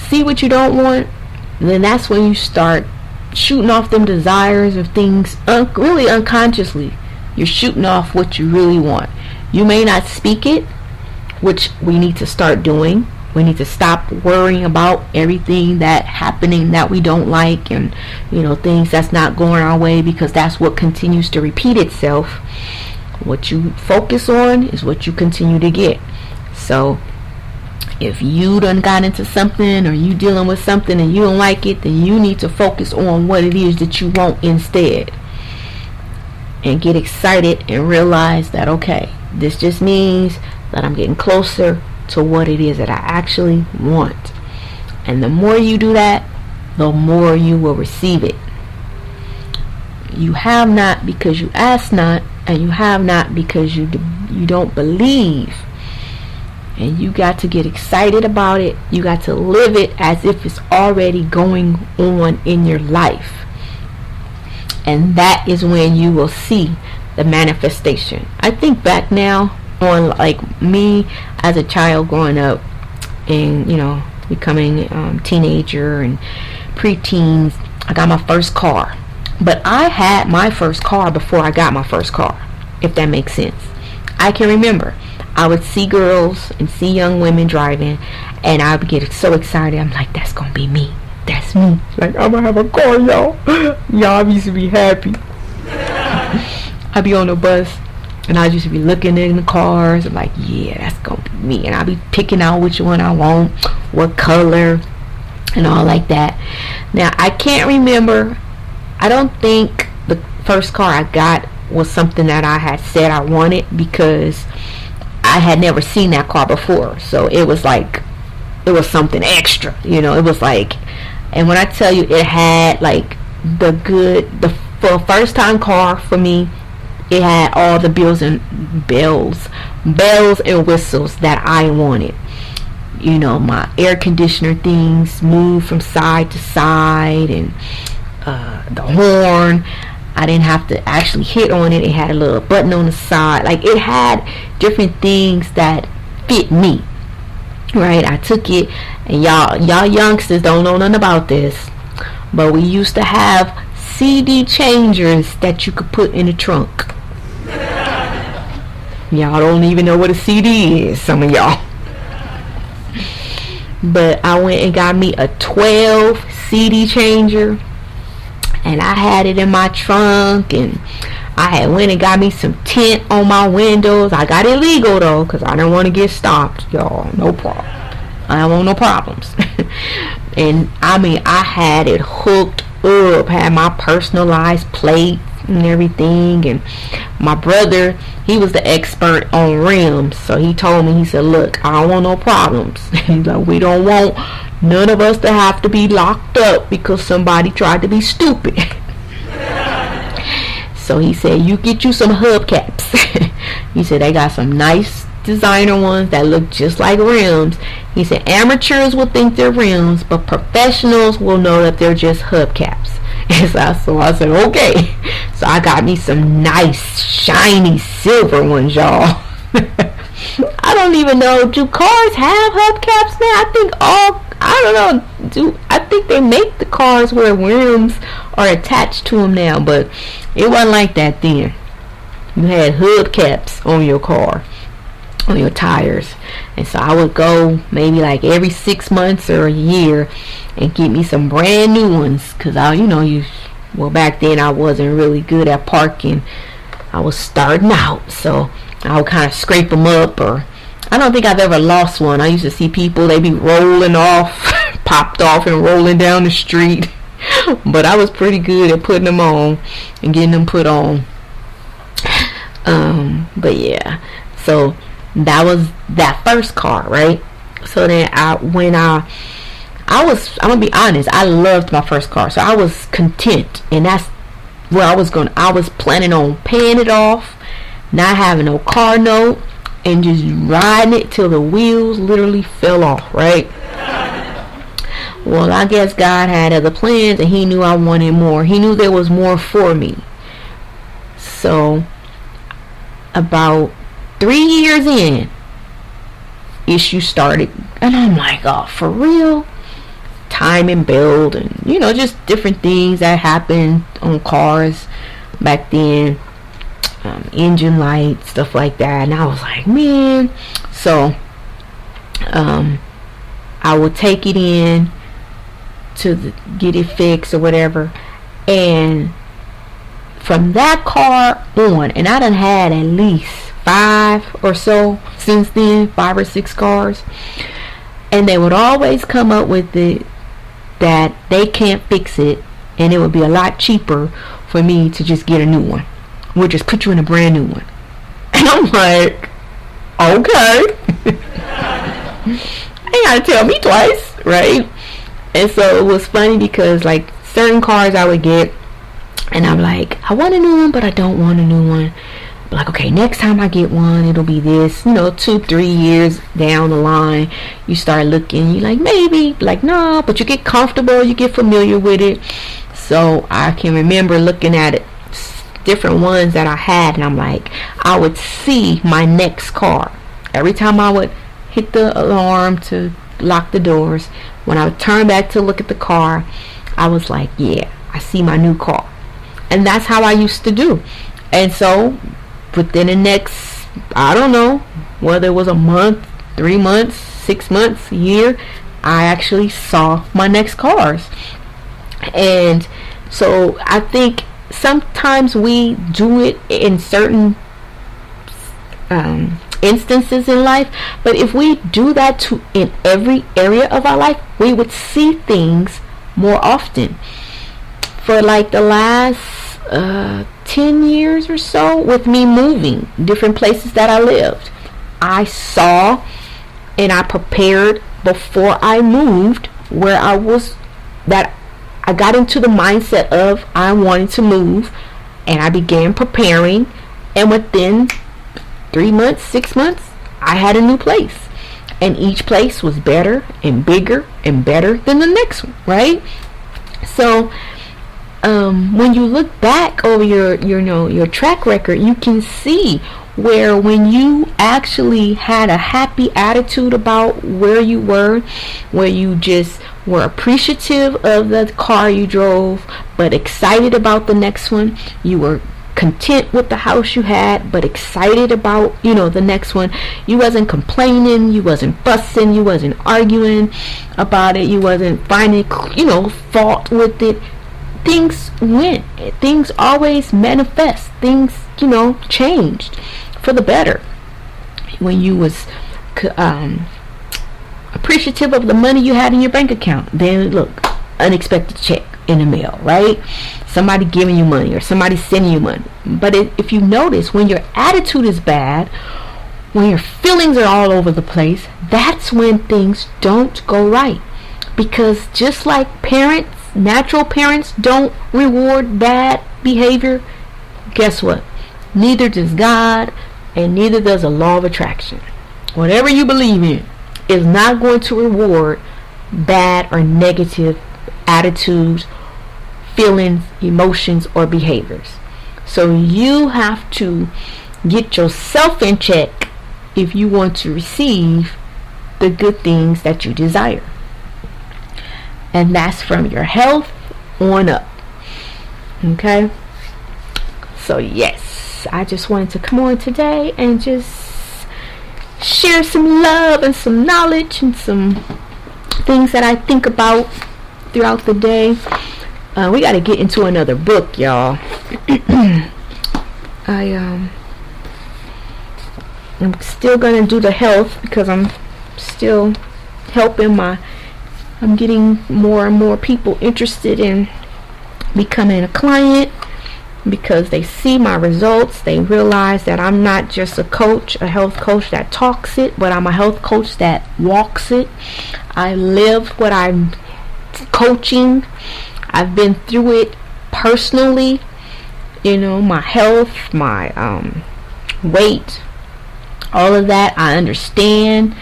see what you don't want, then that's when you start shooting off them desires of things really unconsciously. You're shooting off what you really want. You may not speak it, which we need to start doing. We need to stop worrying about everything that happening that we don't like, and things that's not going our way, because that's what continues to repeat itself. What you focus on is what you continue to get. So if you done got into something, or you dealing with something and you don't like it, then you need to focus on what it is that you want instead, and get excited and realize that, okay, this just means that I'm getting closer to what it is that I actually want. And the more you do that, the more you will receive it. You have not because you ask not, and you have not because you don't believe. And you got to get excited about it. You got to live it as if it's already going on in your life. And that is when you will see the manifestation. I think back now on like me as a child growing up, and becoming teenager and preteens. I got my first car, but I had my first car before I got my first car, if that makes sense. I can remember I would see girls and see young women driving, and I would get so excited. I'm like, that's gonna be me. That's me. Like, I'm gonna have a car, y'all. Y'all used to be happy. I'd be on the bus, and I used to be looking in the cars. I'm like, yeah, that's gonna be me. And I'd be picking out which one I want, what color, and all like that. Now, I can't remember. I don't think the first car I got was something that I had said I wanted, because I had never seen that car before. So it was like, it was something extra, it was like, and when I tell you, it had like for a first time car for me, it had all the bells and whistles that I wanted. My air conditioner things moved from side to side, and the horn, I didn't have to actually hit on it. It had a little button on the side. Like, it had different things that fit me, right? I took it, and y'all youngsters don't know nothing about this, but we used to have CD changers that you could put in the trunk. Y'all don't even know what a CD is, some of y'all. But I went and got me a 12 CD changer, and I had it in my trunk, and I had went and got me some tint on my windows. I got it legal though, because I didn't want to get stopped, y'all. No problem. I don't want no problems. And I mean, I had it hooked up, had my personalized plate and everything. And my brother, he was the expert on rims, so he told me, he said, look, I don't want no problems. He's like, we don't want none of us to have to be locked up because somebody tried to be stupid. So he said, you get you some hubcaps. He said, they got some nice designer ones that look just like rims. He said, amateurs will think they're rims, but professionals will know that they're just hubcaps. And so I said, okay. So I got me some nice shiny silver ones, y'all. I don't even know, do cars have hubcaps now? I think they make the cars where rims are attached to them now, but it wasn't like that then. You had hubcaps on your car, on your tires. And so I would go maybe like every 6 months or a year and get me some brand new ones, because back then I wasn't really good at parking. I was starting out, so I would kind of scrape them up, or I don't think I've ever lost one. I used to see people, they be rolling off, popped off and rolling down the street. But I was pretty good at putting them on and getting them put on. But yeah, so that was that first car, right? So then I'm gonna be honest, I loved my first car, so I was content, and that's where I was going. I was planning on paying it off, not having no car note, and just riding it till the wheels literally fell off, right? Well, I guess God had other plans, and he knew I wanted more. He knew there was more for me. So about 3 years in, issue started, and I'm like, oh, for real? timing belt and, you know, just different things that happened on cars back then. Engine lights, stuff like that. And I was like, man. So I would take it in to get it fixed or whatever. And from that car on, and I done had at least 5 or so since then, 5 or 6 cars, and they would always come up with it that they can't fix it, and it would be a lot cheaper for me to just get a new one. We'll just put you in a brand new one. And I'm like, okay. Ain't gotta tell me twice, right? And so it was funny because like certain cars I would get, and I'm like, I want a new one, but I don't want a new one. Like, okay, next time I get one, it'll be this. You know, 2-3 years down the line, you start looking, you like, maybe, like, no, but you get comfortable, you get familiar with it. So I can remember looking at it, different ones that I had, and I'm like, I would see my next car every time I would hit the alarm to lock the doors. When I would turn back to look at the car, I was like, yeah, I see my new car. And that's how I used to do. And so within the next, I don't know, whether it was a month, 3 months, 6 months, a year, I actually saw my next cars. And so I think sometimes we do it in certain instances in life, but if we do that in every area of our life, we would see things more often. For like the last 10 years or so, with me moving different places that I lived, I saw and I prepared before I moved, where I was, that I got into the mindset of I wanted to move, and I began preparing, and within 3 months, 6 months, I had a new place, and each place was better and bigger and better than the next one, right? So when you look back over your track record, you can see where when you actually had a happy attitude about where you were, where you just were appreciative of the car you drove, but excited about the next one. You were content with the house you had, but excited about, the next one. You wasn't complaining, you wasn't fussing, you wasn't arguing about it, you wasn't finding, fault with it. Things always manifest. Things, changed for the better. When you was appreciative of the money you had in your bank account, then look, unexpected check in the mail, right? Somebody giving you money or somebody sending you money. But if you notice, when your attitude is bad, when your feelings are all over the place, that's when things don't go right. Because just like parents, natural parents don't reward bad behavior, guess what? Neither does God, and neither does the law of attraction. Whatever you believe in is not going to reward bad or negative attitudes, feelings, emotions, or behaviors. So you have to get yourself in check if you want to receive the good things that you desire. And that's from your health on up. Okay? So yes, I just wanted to come on today and just share some love and some knowledge and some things that I think about throughout the day. We got to get into another book, y'all. I'm still going to do the health because I'm still helping I'm getting more and more people interested in becoming a client because they see my results. They realize that I'm not just a coach, a health coach that talks it, but I'm a health coach that walks it. I live what I'm coaching. I've been through it personally, my health, my weight, all of that. I understand.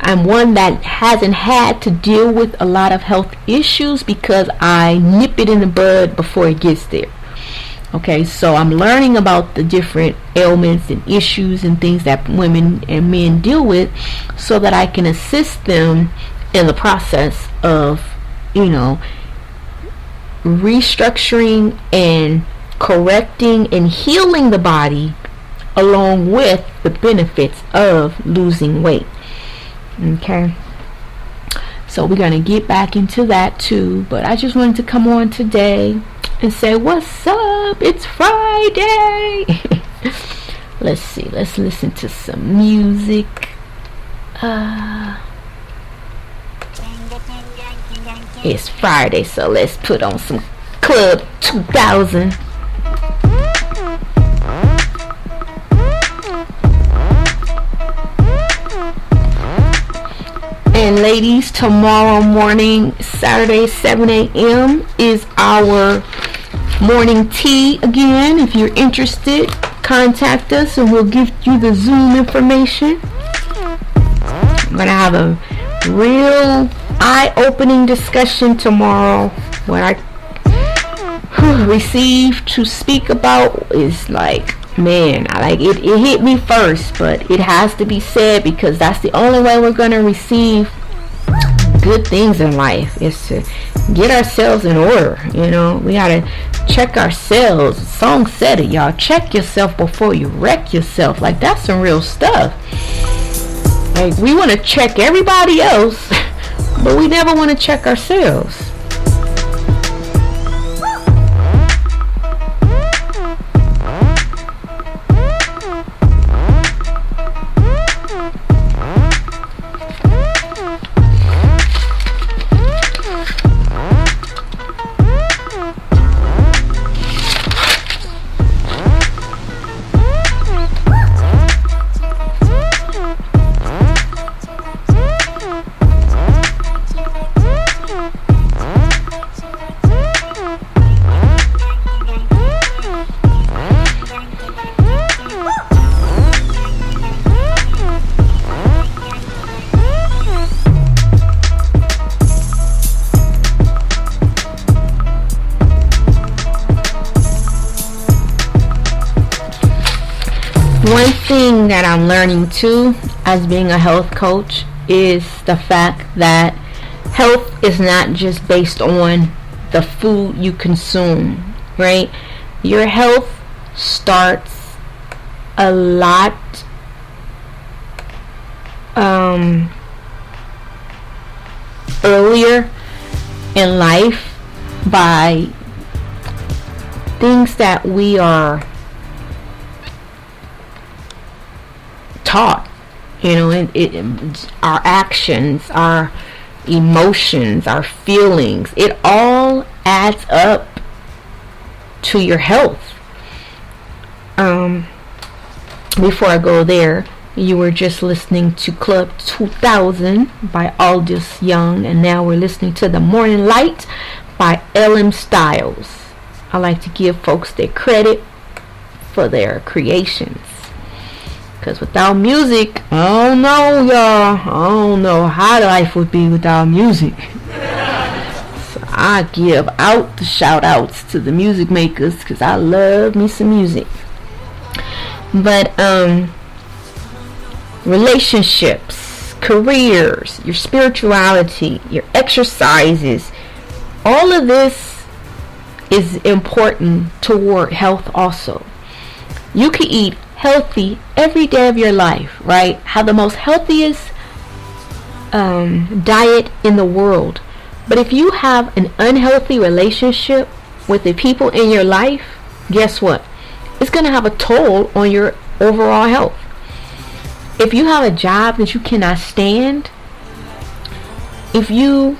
I'm one that hasn't had to deal with a lot of health issues because I nip it in the bud before it gets there. Okay, so I'm learning about the different ailments and issues and things that women and men deal with so that I can assist them in the process of, restructuring and correcting and healing the body, along with the benefits of losing weight. Okay, so we're going to get back into that too, but I just wanted to come on today and say, what's up? It's Friday. Let's see, let's listen to some music. It's Friday, so let's put on some Club 2000. And ladies, tomorrow morning, Saturday, 7 a.m. is our morning tea again. If you're interested, contact us and we'll give you the Zoom information. I'm going to have a real eye-opening discussion tomorrow. What I received to speak about is like, man, it hit me first, but it has to be said because that's the only way we're going to receive good things in life, is to get ourselves in order. We got to check ourselves. The song said it, y'all. Check yourself before you wreck yourself. Like, that's some real stuff. Like, we want to check everybody else, but we never want to check ourselves. One thing that I'm learning too, as being a health coach, is the fact that health is not just based on the food you consume, right? Your health starts a lot earlier in life by things that we are taught, our actions, our emotions, our feelings, it all adds up to your health. Before I go there, you were just listening to Club 2000 by Aldous Young, and now we're listening to The Morning Light by LM Styles. I like to give folks their credit for their creations. Because without music, I don't know, y'all. I don't know how life would be without music. So I give out the shout outs to the music makers because I love me some music. But relationships, careers, your spirituality, your exercises, all of this is important toward health also. You can eat healthy every day of your life, right? Have the most healthiest diet in the world, but if you have an unhealthy relationship with the people in your life, guess what? It's going to have a toll on your overall health. If you have a job that you cannot stand, if you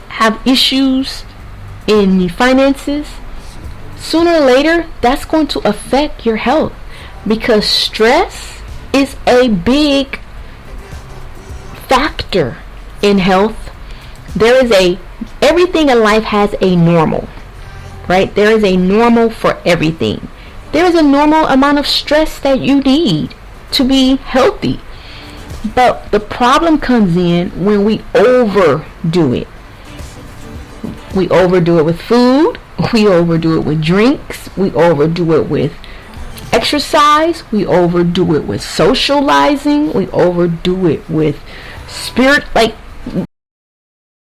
have issues in your finances, sooner or later that's going to affect your health. Because stress is a big factor in health. Everything in life has a normal, right? There is a normal for everything. There is a normal amount of stress that you need to be healthy. But the problem comes in when we overdo it. We overdo it with food. We overdo it with drinks. We overdo it with exercise. We overdo it with socializing. We overdo it with spirit. Like,